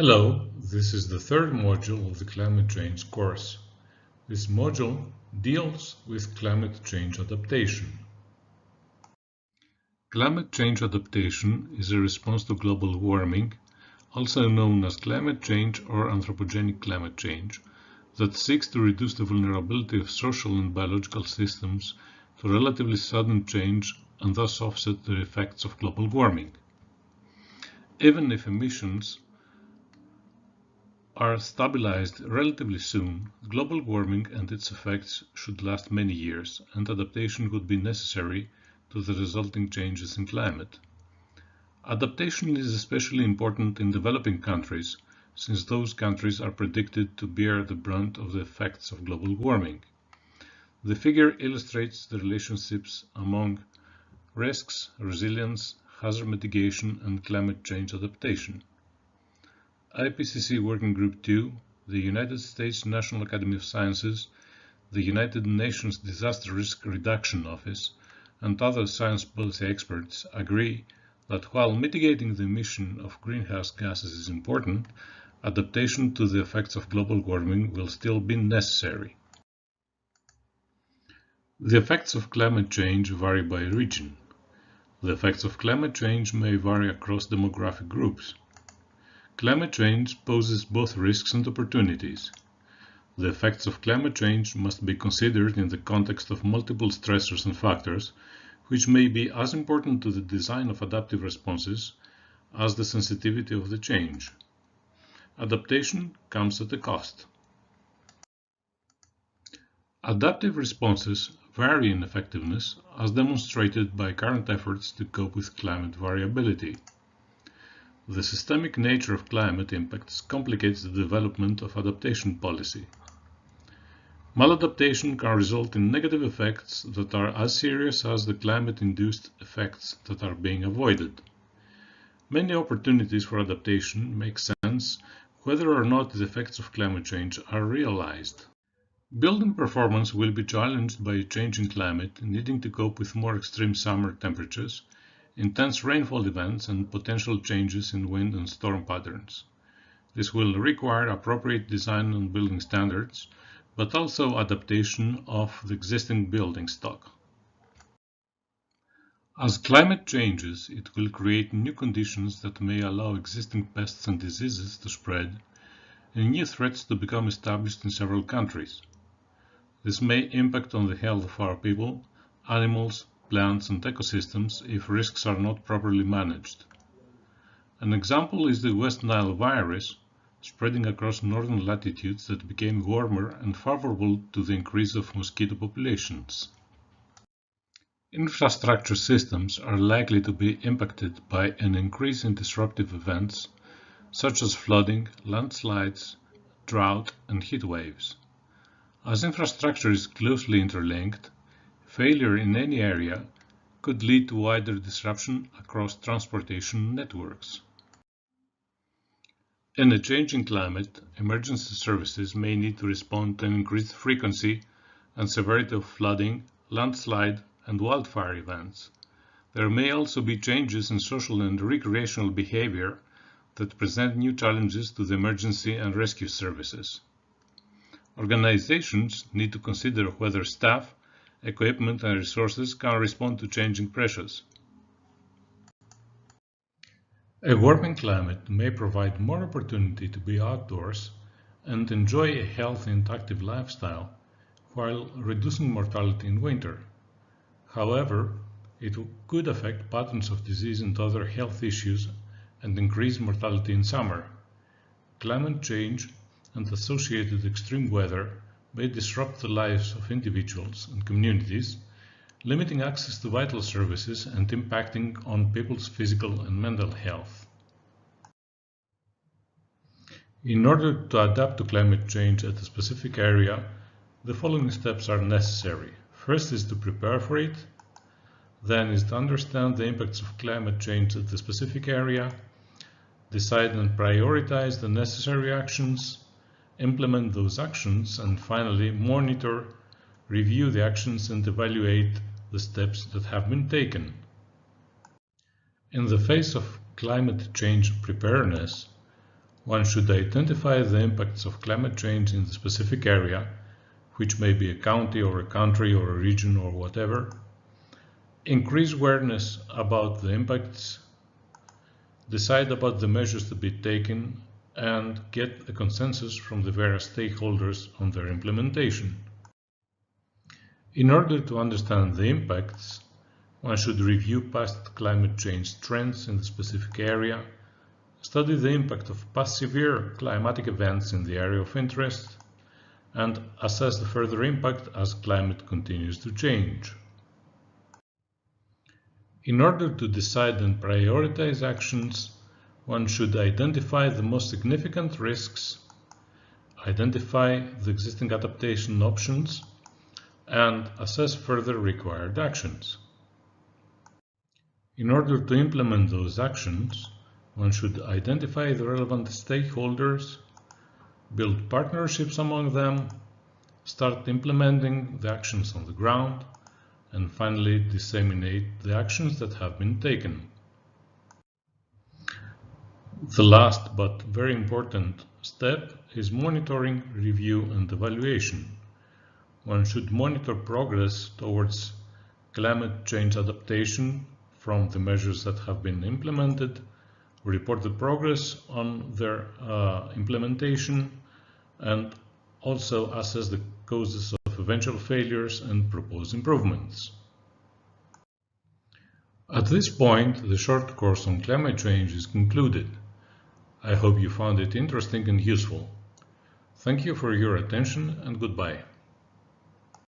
Hello, this is the third module of the climate change course. This module deals with climate change adaptation. Climate change adaptation is a response to global warming, also known as climate change or anthropogenic climate change, that seeks to reduce the vulnerability of social and biological systems to relatively sudden change and thus offset the effects of global warming. Even if emissions are stabilized relatively soon, global warming and its effects should last many years, and adaptation would be necessary to the resulting changes in climate. Adaptation is especially important in developing countries, since those countries are predicted to bear the brunt of the effects of global warming. The figure illustrates the relationships among risks, resilience, hazard mitigation, and climate change adaptation. IPCC Working Group 2, the United States National Academy of Sciences, the United Nations Disaster Risk Reduction Office, and other science policy experts agree that while mitigating the emission of greenhouse gases is important, adaptation to the effects of global warming will still be necessary. The effects of climate change vary by region. The effects of climate change may vary across demographic groups. Climate change poses both risks and opportunities. The effects of climate change must be considered in the context of multiple stressors and factors, which may be as important to the design of adaptive responses as the sensitivity of the change. Adaptation comes at a cost. Adaptive responses vary in effectiveness, as demonstrated by current efforts to cope with climate variability. The systemic nature of climate impacts complicates the development of adaptation policy. Maladaptation can result in negative effects that are as serious as the climate-induced effects that are being avoided. Many opportunities for adaptation make sense whether or not the effects of climate change are realized. Building performance will be challenged by a changing climate, needing to cope with more extreme summer temperatures, intense rainfall events, and potential changes in wind and storm patterns. This will require appropriate design and building standards, but also adaptation of the existing building stock. As climate changes, it will create new conditions that may allow existing pests and diseases to spread, and new threats to become established in several countries. This may impact on the health of our people, animals, plants, and ecosystems if risks are not properly managed. An example is the West Nile virus, spreading across northern latitudes that became warmer and favorable to the increase of mosquito populations. Infrastructure systems are likely to be impacted by an increase in disruptive events such as flooding, landslides, drought, and heat waves. As infrastructure is closely interlinked, failure in any area could lead to wider disruption across transportation networks. In a changing climate, emergency services may need to respond to an increased frequency and severity of flooding, landslide, and wildfire events. There may also be changes in social and recreational behavior that present new challenges to the emergency and rescue services. Organizations need to consider whether staff, equipment, and resources can respond to changing pressures. A warming climate may provide more opportunity to be outdoors and enjoy a healthy and active lifestyle, while reducing mortality in winter. However, it could affect patterns of disease and other health issues and increase mortality in summer. Climate change and associated extreme weather may disrupt the lives of individuals and communities, limiting access to vital services and impacting on people's physical and mental health. In order to adapt to climate change at a specific area, the following steps are necessary. First is to prepare for it, then is to understand the impacts of climate change at the specific area, decide and prioritize the necessary actions, implement those actions, and finally monitor, review the actions, and evaluate the steps that have been taken. In the face of climate change preparedness, One should identify the impacts of climate change in the specific area, which may be a county or a country or a region or whatever. Increase awareness about the impacts, decide about the measures to be taken, and get a consensus from the various stakeholders on their implementation. In order to understand the impacts, one should review past climate change trends in the specific area, study the impact of past severe climatic events in the area of interest, and assess the further impact as climate continues to change. In order to decide and prioritize actions, one should identify the most significant risks, identify the existing adaptation options, and assess further required actions. In order to implement those actions, one should identify the relevant stakeholders, build partnerships among them, start implementing the actions on the ground, and finally disseminate the actions that have been taken. The last but very important step is monitoring, review, and evaluation. One should monitor progress towards climate change adaptation from the measures that have been implemented, report the progress on their implementation, and also assess the causes of eventual failures and propose improvements. At this point, the short course on climate change is concluded. I hope you found it interesting and useful. Thank you for your attention and goodbye.